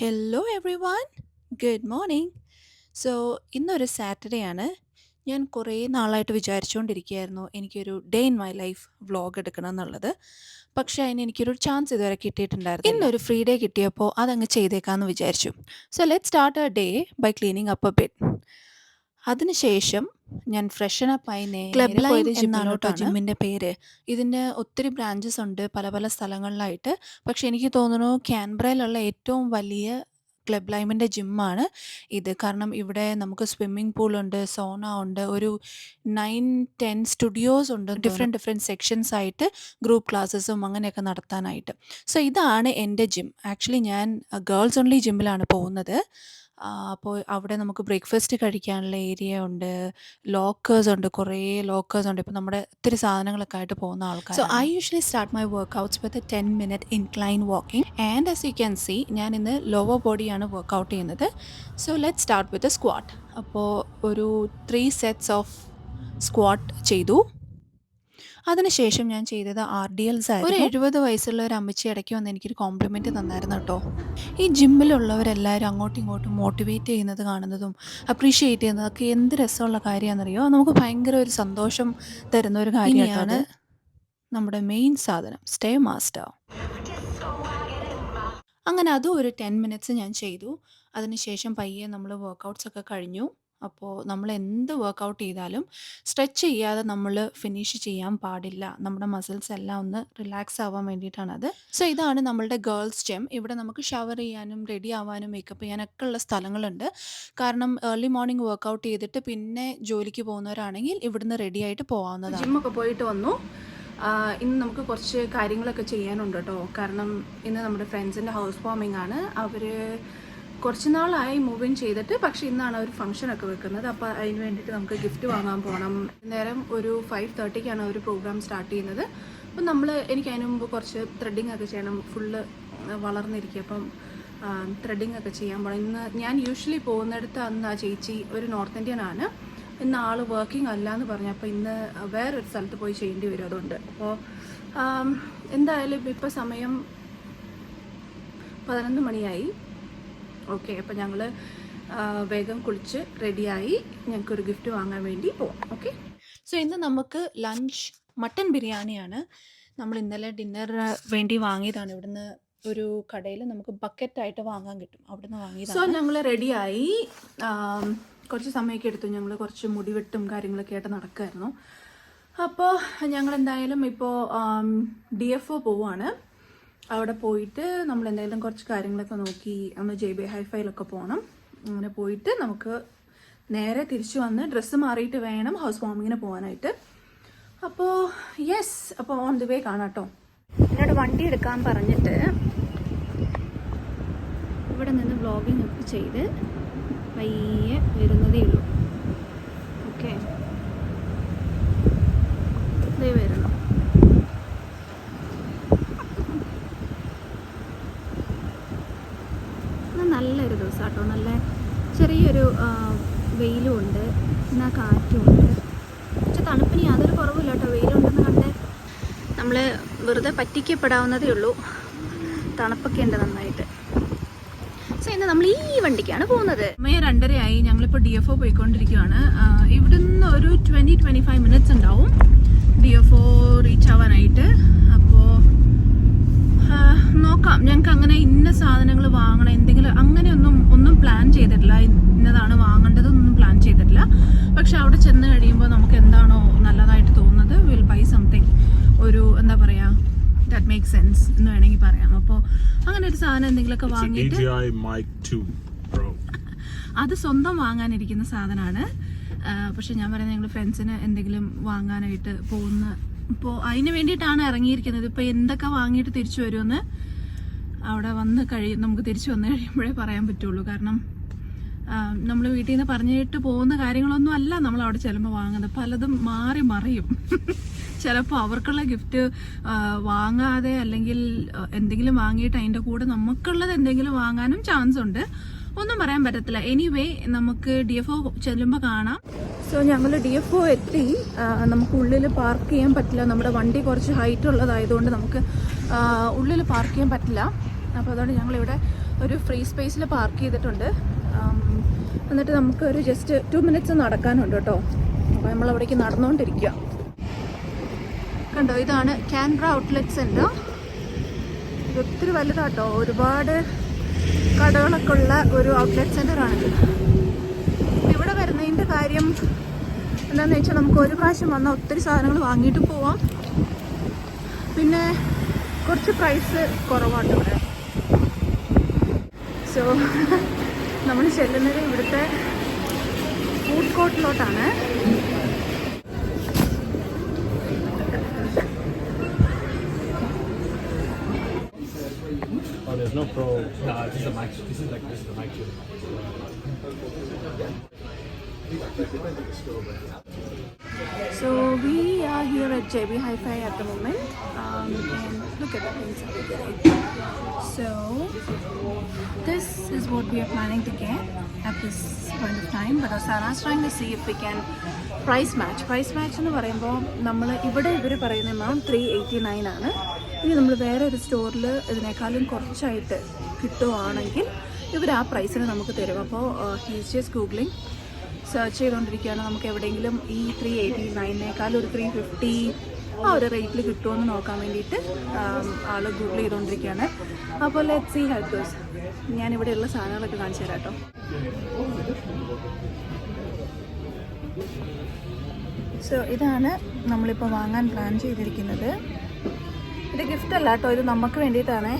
Hello every one, good morning. So ഇന്നൊരു Saturday ആണ്. ഞാൻ കുറേ നാളായിട്ട് വിചാരിച്ചുകൊണ്ടിരിക്കുകയായിരുന്നു എനിക്കൊരു day in my life vlog എടുക്കണം എന്നുള്ളത്. പക്ഷേ അതിന് എനിക്കൊരു ചാൻസ് ഇതുവരെ കിട്ടിയിട്ടുണ്ടായിരുന്നില്ല. ഇന്നൊരു ഫ്രീ ഡേ കിട്ടിയപ്പോൾ അതങ്ങ് ചെയ്തേക്കാമെന്ന് വിചാരിച്ചു. So let start a day by cleaning up a bed. അതിനുശേഷം ഞാൻ ഫ്രഷൻ അപ്പായി ക്ലബ് ലൈം എന്നാണ് കേട്ടോ ജിമ്മിൻ്റെ പേര്. ഇതിൻ്റെ ഒത്തിരി ബ്രാഞ്ചസ് ഉണ്ട് പല പല സ്ഥലങ്ങളിലായിട്ട്. പക്ഷേ എനിക്ക് തോന്നുന്നു ക്യാൻബ്രയിലുള്ള ഏറ്റവും വലിയ ക്ലബ് ലൈമിൻ്റെ ജിമ്മാണ് ഇത്. കാരണം ഇവിടെ നമുക്ക് സ്വിമ്മിംഗ് പൂളുണ്ട്, സോണ ഉണ്ട്, ഒരു 9-10 സ്റ്റുഡിയോസ് ഉണ്ട്, ഡിഫറെൻറ്റ് സെക്ഷൻസ് ആയിട്ട് ഗ്രൂപ്പ് ക്ലാസ്സസും അങ്ങനെയൊക്കെ നടത്താനായിട്ട്. സോ ഇതാണ് എൻ്റെ ജിം. ആക്ച്വലി ഞാൻ ഗേൾസ് ഓൺലി ജിമ്മിലാണ് പോകുന്നത്. അപ്പോൾ അവിടെ നമുക്ക് ബ്രേക്ക്ഫാസ്റ്റ് കഴിക്കാനുള്ള ഏരിയ ഉണ്ട്, ലോക്കേഴ്സ് ഉണ്ട്, കുറേ ലോക്കേഴ്സ് ഉണ്ട്. ഇപ്പോൾ നമ്മുടെ ഒത്തിരി സാധനങ്ങളൊക്കെ ആയിട്ട് പോകുന്ന ആൾക്കാർ. So I usually start my workouts with 10-minute incline walking. And as you can see ഞാൻ ഇന്ന് ലോവർ ബോഡിയാണ് വർക്കൗട്ട് ചെയ്യുന്നത്. So let start with squat. അപ്പോൾ ഒരു 3 sets ഓഫ് സ്ക്വാട്ട് ചെയ്തു. അതിനുശേഷം ഞാൻ ചെയ്തത് RDLs ആയിരുന്നു. ഒരു 70 വയസ്സുള്ള ഒരു അമ്മച്ചി ഇടയ്ക്ക് വന്ന് എനിക്കൊരു കോംപ്ലിമെൻറ്റ് തന്നായിരുന്നു കേട്ടോ. ഈ ജിമ്മിലുള്ളവരെല്ലാവരും അങ്ങോട്ടും ഇങ്ങോട്ടും മോട്ടിവേറ്റ് ചെയ്യുന്നത് കാണുന്നതും അപ്രീഷിയേറ്റ് ചെയ്യുന്നതൊക്കെ എന്ത് രസമുള്ള കാര്യമാണെന്നറിയോ. നമുക്ക് ഭയങ്കര ഒരു സന്തോഷം തരുന്ന ഒരു കാര്യമാണ്. നമ്മുടെ മെയിൻ സാധനം സ്റ്റേ മാസ്റ്റർ. അങ്ങനെ അതും ഒരു 10 minutes ഞാൻ ചെയ്തു. അതിനുശേഷം പയ്യെ നമ്മൾ വർക്കൗട്ട്സ് ഒക്കെ കഴിഞ്ഞു. അപ്പോൾ നമ്മൾ എന്ത് വർക്കൗട്ട് ചെയ്താലും സ്ട്രെച്ച് ചെയ്യാതെ നമ്മൾ ഫിനിഷ് ചെയ്യാൻ പാടില്ല. നമ്മുടെ മസിൽസ് എല്ലാം ഒന്ന് റിലാക്സ് ആവാൻ വേണ്ടിയിട്ടാണത്. സോ ഇതാണ് നമ്മളുടെ ഗേൾസ് ജിം. ഇവിടെ നമുക്ക് ഷവർ ചെയ്യാനും റെഡി ആവാനും മേക്കപ്പ് ചെയ്യാനൊക്കെ ഉള്ള സ്ഥലങ്ങളുണ്ട്. കാരണം ഏർലി മോർണിംഗ് വർക്കൗട്ട് ചെയ്തിട്ട് പിന്നെ ജോലിക്ക് പോകുന്നവരാണെങ്കിൽ ഇവിടുന്ന് റെഡി ആയിട്ട് പോകാവുന്നതാണ്. ജിമ്മൊക്കെ പോയിട്ട് വന്നു. ഇന്ന് നമുക്ക് കുറച്ച് കാര്യങ്ങളൊക്കെ ചെയ്യാനുണ്ട് കേട്ടോ. കാരണം ഇന്ന് നമ്മുടെ ഫ്രണ്ട്സിൻ്റെ ഹൗസ് വാമിംഗ് ആണ്. അവർ കുറച്ച് നാളായി മൂവ് ഇൻ ചെയ്തിട്ട്, പക്ഷേ ഇന്നാണ് അവർ ഫംഗ്ഷനൊക്കെ വെക്കുന്നത്. അപ്പോൾ അതിന് വേണ്ടിയിട്ട് നമുക്ക് ഗിഫ്റ്റ് വാങ്ങാൻ പോകണം. നേരം ഒരു 5:30-ക്കാണ് അവർ പ്രോഗ്രാം സ്റ്റാർട്ട് ചെയ്യുന്നത്. അപ്പം എനിക്ക് അതിന് മുമ്പ് കുറച്ച് ത്രെഡിങ് ഒക്കെ ചെയ്യണം. ഫുള്ള് വളർന്നിരിക്കുക, അപ്പം ത്രെഡിങ് ഒക്കെ ചെയ്യാൻ പോകണം. ഇന്ന് ഞാൻ യൂഷ്വലി പോകുന്നിടത്ത് അന്ന് ആ ചേച്ചി ഒരു നോർത്ത് ഇന്ത്യൻ ആണ്. ഇന്ന് ആൾ വർക്കിംഗ് അല്ല എന്ന് പറഞ്ഞു. അപ്പോൾ ഇന്ന് വേറൊരു സ്ഥലത്ത് പോയി ചെയ്യേണ്ടി വരും. അതുകൊണ്ട് അപ്പോൾ എന്തായാലും ഇപ്പോൾ സമയം 11 മണിയായി. ഓക്കെ, അപ്പോൾ ഞങ്ങൾ വേഗം കുളിച്ച് റെഡിയായി ഞങ്ങൾക്കൊരു ഗിഫ്റ്റ് വാങ്ങാൻ വേണ്ടി പോവാം. ഓക്കെ, സോ ഇന്ന് നമുക്ക് ലഞ്ച് മട്ടൻ ബിരിയാണിയാണ്. നമ്മൾ ഇന്നലെ ഡിന്നർ വേണ്ടി വാങ്ങിയതാണ്. ഇവിടുന്ന് ഒരു കടയിൽ നമുക്ക് ബക്കറ്റായിട്ട് വാങ്ങാൻ കിട്ടും, അവിടുന്ന് വാങ്ങിയതാണ്. സോ ഞങ്ങൾ റെഡിയായി. കുറച്ച് സമയമൊക്കെ എടുത്തു. ഞങ്ങൾ കുറച്ച് മുടിവെട്ടും കാര്യങ്ങളൊക്കെ ആയിട്ട് നടക്കുമായിരുന്നു. അപ്പോൾ ഞങ്ങൾ എന്തായാലും ഇപ്പോൾ DFO പോവുകയാണ്. അവിടെ പോയിട്ട് നമ്മൾ എന്തെങ്കിലും കുറച്ച് കാര്യങ്ങളൊക്കെ നോക്കി ഒന്ന് JB ഹൈഫൈയിലൊക്കെ പോകണം. അങ്ങനെ പോയിട്ട് നമുക്ക് നേരെ തിരിച്ചു വന്ന് ഡ്രസ്സ് മാറിയിട്ട് വേണം ഹൗസ് വാമിങ്ങിന് പോകാനായിട്ട്. അപ്പോൾ യെസ്, അപ്പോൾ ഓൺ ദി വേ കാണാം കേട്ടോ. എന്നോട് വണ്ടി എടുക്കാൻ പറഞ്ഞിട്ട് ഇവിടെ നിന്ന് വ്ളോഗിങ് ഒക്കെ ചെയ്ത് പയ്യെ വരുന്നതേ ഉള്ളൂ. ഓക്കെ, ഇതേ വരണം. നല്ലൊരു ദിവസം കേട്ടോ. നല്ല ചെറിയൊരു വെയിലും ഉണ്ട്, എന്നാൽ കാറ്റും ഉണ്ട്. പക്ഷെ തണുപ്പിന് യാതൊരു കുറവില്ല കേട്ടോ. വെയിലുണ്ടെന്ന് കണ്ട് നമ്മൾ വെറുതെ പറ്റിക്കപ്പെടാവുന്നതേ ഉള്ളൂ. തണുപ്പൊക്കെ ഉണ്ട് നന്നായിട്ട്. സോ ഇന്ന് നമ്മൾ ഈ വണ്ടിക്കാണ് പോകുന്നത്. 2:30 ഞങ്ങളിപ്പോൾ DFO പോയിക്കൊണ്ടിരിക്കുകയാണ്. ഇവിടുന്ന് ഒരു 20-25 minutes ഉണ്ടാവും DFO റീച്ച് ആവാനായിട്ട്. അപ്പോൾ നോക്കാം. ഞങ്ങൾക്ക് അങ്ങനെ ഇന്ന സാധനങ്ങൾ വാങ്ങണം എന്തെങ്കിലും ഒന്നും പ്ലാൻ ചെയ്തിട്ടില്ല. ഇന്നതാണ് വാങ്ങേണ്ടതൊന്നും പ്ലാൻ ചെയ്തിട്ടില്ല. പക്ഷെ അവിടെ ചെന്ന് കഴിയുമ്പോൾ നമുക്ക് എന്താണോ നല്ലതായിട്ട് തോന്നുന്നത്, വിൽ ബൈ സംതിങ്. ഒരു എന്താ പറയുക, ദാറ്റ് മേക്ക് സെൻസ് എന്ന് വേണമെങ്കിൽ പറയാം. അപ്പോൾ അങ്ങനെ ഒരു സാധനം എന്തെങ്കിലുമൊക്കെ വാങ്ങിയിട്ട്, അത് സ്വന്തം വാങ്ങാനിരിക്കുന്ന സാധനമാണ്. പക്ഷെ ഞാൻ പറയുന്നത് ഞങ്ങൾ ഫ്രണ്ട്സിന് എന്തെങ്കിലും വാങ്ങാനായിട്ട് പോകുന്ന, ഇപ്പോൾ അതിന് വേണ്ടിയിട്ടാണ് ഇറങ്ങിയിരിക്കുന്നത്. ഇപ്പോൾ എന്തൊക്കെ വാങ്ങിയിട്ട് തിരിച്ചു വരുമെന്ന് അവിടെ നമുക്ക് തിരിച്ചു വന്നു കഴിയുമ്പോഴേ പറയാൻ പറ്റുള്ളൂ. കാരണം നമ്മൾ വീട്ടിൽ നിന്ന് പറഞ്ഞിട്ട് പോകുന്ന കാര്യങ്ങളൊന്നും അല്ല നമ്മൾ അവിടെ ചെല്ലുമ്പോൾ വാങ്ങുന്നത്. പലതും മറിയും. ചിലപ്പോൾ അവർക്കുള്ള ഗിഫ്റ്റ് വാങ്ങാതെ അല്ലെങ്കിൽ എന്തെങ്കിലും വാങ്ങിയിട്ട് അതിൻ്റെ കൂടെ നമുക്കുള്ളത് എന്തെങ്കിലും വാങ്ങാനും ചാൻസ് ഉണ്ട്. ഒന്നും പറയാൻ പറ്റത്തില്ല. എനിവേ, നമുക്ക് DFO ചെല്ലുമ്പോൾ കാണാം. സോ ഞങ്ങൾ DFO എത്തി. നമുക്ക് ഉള്ളിൽ പാർക്ക് ചെയ്യാൻ പറ്റില്ല. നമ്മുടെ വണ്ടി കുറച്ച് ഹൈറ്റ് ഉള്ളതായതുകൊണ്ട് നമുക്ക് ഉള്ളിൽ പാർക്ക് ചെയ്യാൻ പറ്റില്ല. അപ്പോൾ അതുകൊണ്ട് ഞങ്ങളിവിടെ ഒരു ഫ്രീ സ്പേസിൽ പാർക്ക് ചെയ്തിട്ടുണ്ട്. എന്നിട്ട് നമുക്കൊരു ജസ്റ്റ് 2 minutes നടക്കാനുണ്ട് കേട്ടോ. അപ്പോൾ നമ്മൾ അവിടേക്ക് നടന്നുകൊണ്ടിരിക്കുക. കണ്ടോ, ഇതാണ് കാൻബ്ര ഔട്ട്ലെറ്റ് സെൻറ്റർ. ഇത് ഒത്തിരി വലുതാട്ടോ, ഒരുപാട് കടകളൊക്കെ ഉള്ള ഒരു ഔട്ട്ലെറ്റ് സെൻ്ററാണിത്. ഇവിടെ വരുന്നതിൻ്റെ കാര്യം എന്താണെന്ന് വെച്ചാൽ നമുക്ക് ഒരു പ്രാവശ്യം വന്നാൽ ഒത്തിരി സാധനങ്ങൾ വാങ്ങിയിട്ട് പോവാം. പിന്നെ കുറച്ച് പ്രൈസ് കുറവാണ് ഇവിടെ. സോ നമ്മൾ ചെല്ലുന്നത് ഇവിടുത്തെ food കോർട്ടിലോട്ടാണ്. There's no pro. No, this is a mic. This is the mic. So we are here at JB Hi-Fi at the moment, and look at the things that we're getting. So this is what we are planning to get at this point of time. But Sarah's trying to see if we can price match. Price match എന്ന് പറയുമ്പോൾ നമ്മൾ ഇവിടെ ഇവർ പറയുന്ന amount 389 ആണ്. ഇനി നമ്മൾ വേറെ ഒരു സ്റ്റോറിൽ ഇതിനേക്കാളും കുറച്ചായിട്ട് കിട്ടുവാണെങ്കിൽ ഇവർ ആ പ്രൈസിന് നമുക്ക് തരും. അപ്പോൾ ഹീസ് ജസ്റ്റ് ഗൂഗിളിങ്, സെർച്ച് ചെയ്തുകൊണ്ടിരിക്കുകയാണ് നമുക്ക് എവിടെയെങ്കിലും ഈ 389 ഒരു 350 ആ ഒരു റേറ്റിൽ കിട്ടുമോ എന്ന് നോക്കാൻ വേണ്ടിയിട്ട് ആൾ ഗൂഗിൾ ചെയ്തുകൊണ്ടിരിക്കുകയാണ്. അപ്പോൾ let's see how it goes. ഞാനിവിടെയുള്ള സാധനങ്ങളൊക്കെ കാണിച്ചു തരാം കേട്ടോ. സോ ഇതാണ് നമ്മളിപ്പോൾ വാങ്ങാൻ പ്ലാൻ ചെയ്തിരിക്കുന്നത്. ഇത് ഗിഫ്റ്റ് അല്ല കേട്ടോ, ഇത് നമുക്ക് വേണ്ടിയിട്ടാണ്.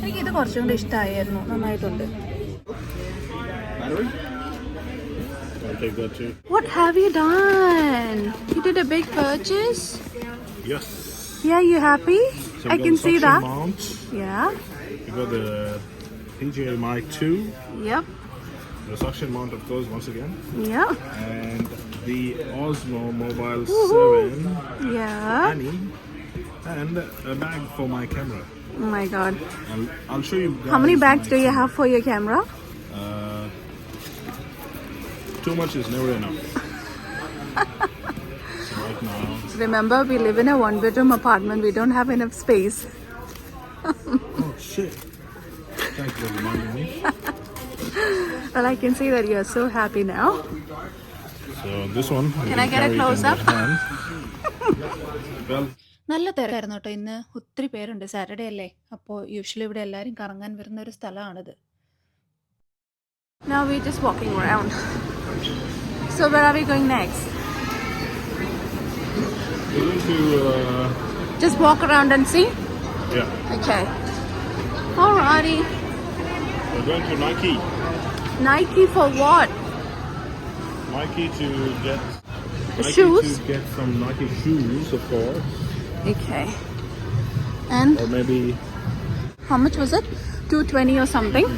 എനിക്കിത് കുറച്ചും കൂടി ഇഷ്ടമായിരുന്നു, നന്നായിട്ടുണ്ട്. I'll take that too. What have you done? You did a big purchase? Yes. Yeah, you happy? So I can see that. Mount. Yeah. We got the PGA Mic 2. Yep. The suction mount, of course, once again. Yeah. And the Osmo Mobile Woohoo. 7 Yeah. Annie, and a bag for my camera. Oh my God. I'll show you guys. How many bags do you have for your camera? Too much is never enough. So right now. Remember, we live in a 1-bedroom apartment. We don't have enough space. Oh shit. Thank you for reminding me. Well, I can see that you're so happy now. So this one. Can I get a close-up? Well. നല്ല തിരക്കായിരുന്നു കേട്ടോ ഇന്ന്. ഒത്തിരി പേരുണ്ട്, Saturday അല്ലേ. അപ്പോൾ usually ഇവിടെ എല്ലാവരും കറങ്ങാൻ വരുന്ന ഒരു സ്ഥലമാണിത്. Now we're just walking around. So where are we going next? We're going to. Just walk around and see? Yeah. Okay. Alrighty. We're going to Nike. Nike for what? Nike to get. Nike Shoes? To get some Nike shoes, of course. Okay. And Or maybe. how much was it? 220 or something.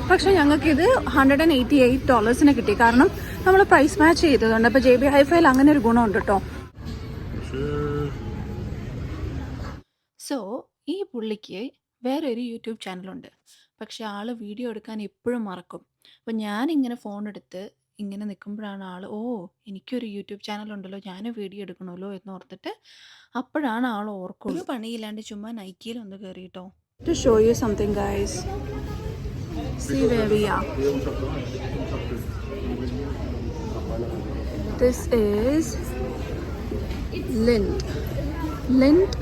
പക്ഷേ ഞങ്ങൾക്ക് ഇത് $188 കിട്ടി. കാരണം നമ്മൾ price match ചെയ്തതുകൊണ്ട്. അപ്പോൾ JB Hi-Fiയിൽ അങ്ങനെ ഒരു ഗുണമുണ്ട് കേട്ടോ. സോ ഈ പുള്ളിക്ക് വേറൊരു യൂട്യൂബ് ചാനലുണ്ട്. പക്ഷെ ആൾ വീഡിയോ എടുക്കാൻ എപ്പോഴും മറക്കും. അപ്പോൾ ഞാനിങ്ങനെ ഫോൺ എടുത്ത് ഇങ്ങനെ നിൽക്കുമ്പോഴാണ് ആൾ, ഓ എനിക്കൊരു യൂട്യൂബ് ചാനലുണ്ടല്ലോ, ഞാനും വീഡിയോ എടുക്കണമല്ലോ എന്ന് ഓർത്തിട്ട് അപ്പോഴാണ് ആൾ ഓർക്കുള്ളൂ. പണിയില്ലാണ്ട് ചുമ്മാ നൈക്കിയിലൊന്ന് കയറി കേട്ടോ. To show you something guys. See where we are. This is Lindt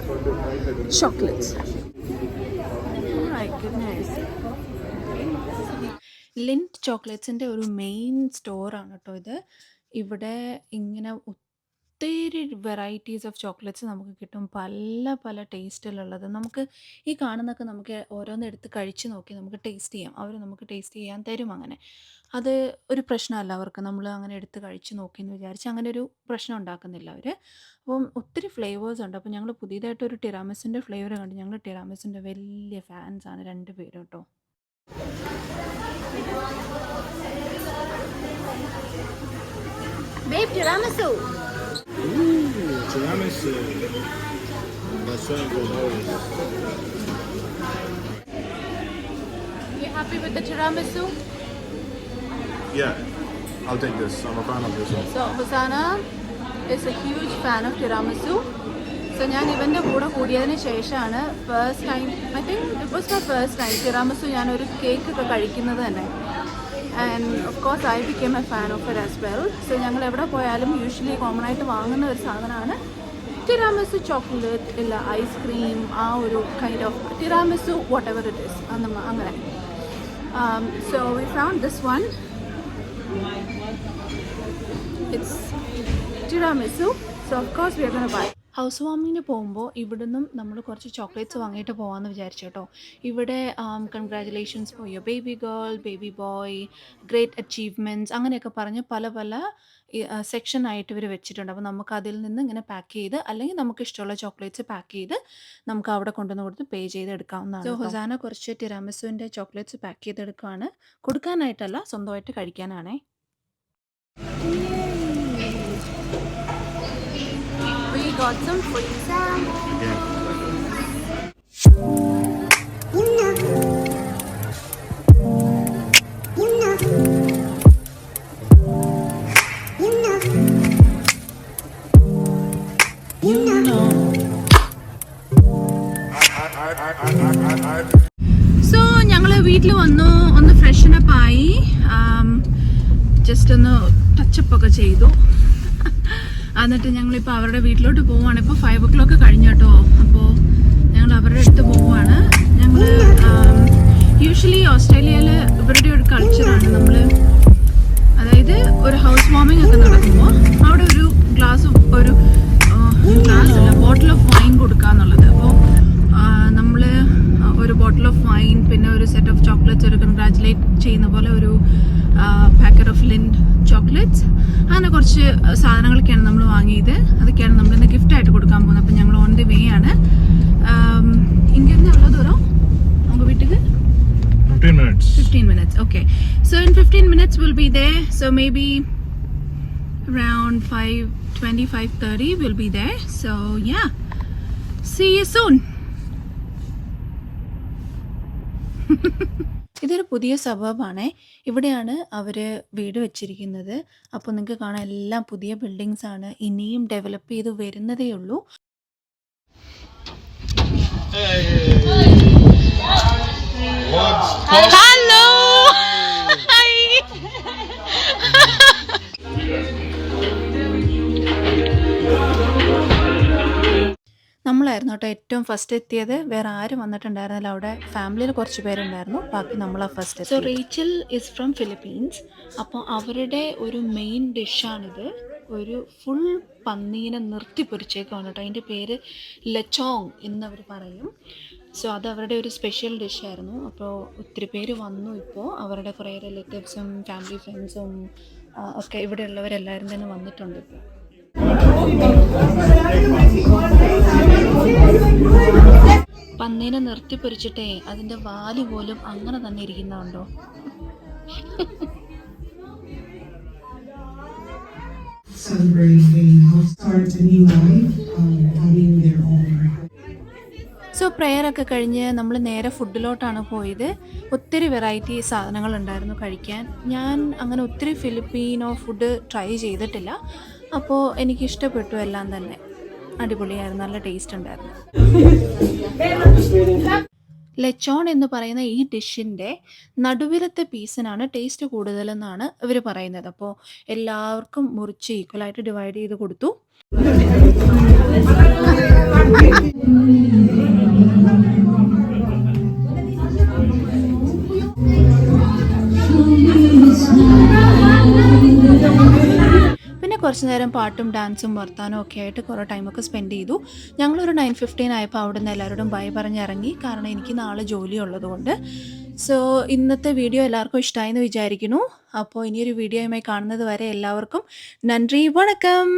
chocolates. Oh my goodness. Lindt ചോക്ലേറ്റ്സിൻ്റെ ഒരു മെയിൻ സ്റ്റോറാണ് കേട്ടോ ഇത്. ഇവിടെ ഇങ്ങനെ ഒത്തിരി വെറൈറ്റീസ് ഓഫ് ചോക്ലേറ്റ്സ് നമുക്ക് കിട്ടും, പല പല ടേസ്റ്റിലുള്ളത്. നമുക്ക് ഈ കാണുന്നതൊക്കെ നമുക്ക് ഓരോന്ന് എടുത്ത് കഴിച്ച് നോക്കി നമുക്ക് ടേസ്റ്റ് ചെയ്യാം. അവർ നമുക്ക് ടേസ്റ്റ് ചെയ്യാൻ തരും. അങ്ങനെ അത് ഒരു പ്രശ്നമല്ല അവർക്ക്. നമ്മൾ അങ്ങനെ എടുത്ത് കഴിച്ച് നോക്കി എന്ന് വിചാരിച്ച് അങ്ങനെ ഒരു പ്രശ്നം ഉണ്ടാക്കുന്നില്ല അവർ. അപ്പം ഒത്തിരി ഫ്ലേവേഴ്സ് ഉണ്ട്. അപ്പോൾ ഞങ്ങൾ പുതിയതായിട്ടൊരു ടിറാമിസിൻ്റെ ഫ്ലേവർ കണ്ടു. ഞങ്ങൾ ടിറാമിസിൻ്റെ വലിയ ഫാൻസാണ് 2 പേരും കേട്ടോ. Babe, tiramisu. Ooh, tiramisu. That's so good. You happy with the tiramisu? Yeah, I'll take this. I'm a fan of this one. So Hosanna is a huge fan of tiramisu. So ഞാൻ ഇവൻ്റെ കൂടെ കൂടിയതിന് ശേഷമാണ് first time, I think it was my first time tiramisu ഞാനൊരു കേക്കൊക്കെ കഴിക്കുന്നത് തന്നെ. And of course I became a fan of it as well. So ഞങ്ങൾ എവിടെ പോയാലും യൂഷ്വലി കോമൺ ആയിട്ട് വാങ്ങുന്ന ഒരു സാധനമാണ് തിറാമിസു ചോക്ലേറ്റ്, ഇല്ല ഐസ്ക്രീം, ആ ഒരു kind of tiramisu whatever it is അങ്ങനെ. So we found this one. It's tiramisu. So of course we are going to buy. House വാമിങ്ങിന് പോകുമ്പോൾ ഇവിടുന്നും നമ്മൾ കുറച്ച് ചോക്ലേറ്റ്സ് വാങ്ങിയിട്ട് പോകാമെന്ന് വിചാരിച്ചു കേട്ടോ. ഇവിടെ congratulations for your baby girl, baby boy, great achievements അങ്ങനെയൊക്കെ പറഞ്ഞ് പല പല സെക്ഷനായിട്ട് ഇവർ വെച്ചിട്ടുണ്ട്. അപ്പോൾ നമുക്ക് അതിൽ നിന്ന് ഇങ്ങനെ പാക്ക് ചെയ്ത്, അല്ലെങ്കിൽ നമുക്ക് ഇഷ്ടമുള്ള ചോക്ലേറ്റ്സ് പാക്ക് ചെയ്ത് നമുക്ക് അവിടെ കൊണ്ടുവന്ന് കൊടുത്ത് പേ ചെയ്ത് എടുക്കാവുന്നതാണ്. സോ ഹൊസാന കുറച്ച് ടിറാമിസുവിൻ്റെ ചോക്ലേറ്റ്സ് പാക്ക് ചെയ്തെടുക്കുകയാണ്. കൊടുക്കാനായിട്ടല്ല, സ്വന്തമായിട്ട് കഴിക്കാനാണേ. We got some free samples. Again. So ഞങ്ങൾ വീട്ടിൽ വന്നു, ഒന്ന് ഫ്രഷനപ്പ് ആയി, ജസ്റ്റ് ഒന്ന് ടച്ചപ്പ് ഒക്കെ ചെയ്തു. എന്നിട്ട് ഞങ്ങളിപ്പോൾ അവരുടെ വീട്ടിലോട്ട് പോവുകയാണ്. ഇപ്പോൾ 5 o'clock കഴിഞ്ഞു കേട്ടോ. അപ്പോൾ ഞങ്ങൾ അവരുടെ അടുത്ത് പോവുകയാണ്. ഞങ്ങൾ യൂഷ്വലി ഓസ്ട്രേലിയയിൽ ഇവരുടെ ഒരു കൾച്ചറാണ്, നമ്മൾ അതായത് ഒരു ഹൗസ് വാമിംഗ് ഒക്കെ നടക്കുമ്പോൾ അവിടെ ഒരു ഗ്ലാസ് അല്ല ബോട്ടിൽ ഓഫ് വൈൻ കൊടുക്കുക എന്നുള്ളത്. അപ്പോൾ നമ്മൾ ഒരു ബോട്ടിൽ ഓഫ് വൈൻ, പിന്നെ ഒരു സെറ്റ് ഓഫ് ചോക്ലേറ്റ്സ്, ഒരു കൺഗ്രാജുലേറ്റ് ചെയ്യുന്ന പോലെ ഒരു പാക്കറ്റ് ഓഫ് ലിൻഡ് ചോക്ലേറ്റ്സ്, അങ്ങനെ കുറച്ച് സാധനങ്ങളൊക്കെയാണ് നമ്മൾ വാങ്ങിയത്. അതൊക്കെയാണ് നമ്മളിന്ന് ഗിഫ്റ്റായിട്ട് കൊടുക്കാൻ പോകുന്നത്. അപ്പം ഞങ്ങൾ ഓൺ ദി വേ ആണ്. ഇങ്ങനെ എவ்வளோ ദൂരം உங்கள் வீட்டுக்கு? 15 minutes. Okay, so in 15 minutes we'll be there. So maybe around 5:20, 5:30 we'll be there. So yeah, see you soon. ഇതൊരു പുതിയ സബർബാണേ. ഇവിടെയാണ് അവർ വീട് വെച്ചിരിക്കുന്നത്. അപ്പോൾ നിങ്ങൾക്ക് കാണാൻ എല്ലാം പുതിയ ബിൽഡിങ്സ് ആണ്, ഇനിയും ഡെവലപ്പ് ചെയ്ത് വരുന്നതേ ഉള്ളൂ. ഹലോ, നമ്മളായിരുന്നു കേട്ടോ ഏറ്റവും ഫസ്റ്റ് എത്തിയത്. വേറെ ആരും വന്നിട്ടുണ്ടായിരുന്നില്ല. അവിടെ ഫാമിലിയിൽ കുറച്ച് പേരുണ്ടായിരുന്നു, ബാക്കി നമ്മളാ first. So Rachel is from Philippines. അപ്പോൾ അവരുടെ ഒരു മെയിൻ ഡിഷാണിത്. ഒരു ഫുൾ പന്നീനെ നിർത്തി പൊരിച്ചേക്കാണ് കേട്ടോ. അതിൻ്റെ പേര് ലച്ചോങ് എന്നവർ പറയും. സോ അത് അവരുടെ ഒരു സ്പെഷ്യൽ ഡിഷായിരുന്നു. അപ്പോൾ ഒത്തിരി പേര് വന്നു. ഇപ്പോൾ അവരുടെ കുറേ റിലേറ്റീവ്സും ഫാമിലി ഫ്രണ്ട്സും ഒക്കെ ഇവിടെയുള്ളവരെല്ലാവരും തന്നെ വന്നിട്ടുണ്ട് ഇപ്പോൾ. പന്നീനെ നിർത്തി പൊരിച്ചിട്ടേ അതിന്റെ വാല് പോലും അങ്ങനെ തന്നെ ഇരിക്കുന്നുണ്ടോ? സോ പ്രെയർ ഒക്കെ കഴിഞ്ഞ് നമ്മൾ നേരെ ഫുഡിലോട്ടാണ് പോയത്. ഒത്തിരി വെറൈറ്റി സാധനങ്ങളുണ്ടായിരുന്നു കഴിക്കാൻ. ഞാൻ അങ്ങനെ ഒത്തിരി ഫിലിപ്പീനോ ഫുഡ് ട്രൈ ചെയ്തിട്ടില്ല. അപ്പോൾ എനിക്കിഷ്ടപ്പെട്ടു എല്ലാം തന്നെ. അടിപൊളിയായിരുന്നു, നല്ല ടേസ്റ്റ് ഉണ്ടായിരുന്നു. ലെച്ചോൺ എന്ന് പറയുന്ന ഈ ഡിഷിൻ്റെ നടുവിലത്തെ പീസിനാണ് ടേസ്റ്റ് കൂടുതലെന്നാണ് ഇവർ പറയുന്നത്. അപ്പോൾ എല്ലാവർക്കും മുറിച്ച് ഈക്വലായിട്ട് ഡിവൈഡ് ചെയ്ത് കൊടുത്തു. പിന്നെ കുറച്ച് നേരം പാട്ടും ഡാൻസും വർത്താനും ഒക്കെ ആയിട്ട് കുറേ ടൈമൊക്കെ സ്പെൻഡ് ചെയ്തു. ഞങ്ങളൊരു 9:15 ആയപ്പോൾ അവിടെ നിന്ന് എല്ലാവരോടും ബൈ പറഞ്ഞിറങ്ങി. കാരണം എനിക്ക് നാളെ ജോലി ഉള്ളതുകൊണ്ട്. സോ ഇന്നത്തെ വീഡിയോ എല്ലാവർക്കും ഇഷ്ടമായെന്ന് വിചാരിക്കുന്നു. അപ്പോൾ ഇനിയൊരു വീഡിയോയുമായി കാണുന്നത് വരെ എല്ലാവർക്കും നന്ദി, വണക്കം.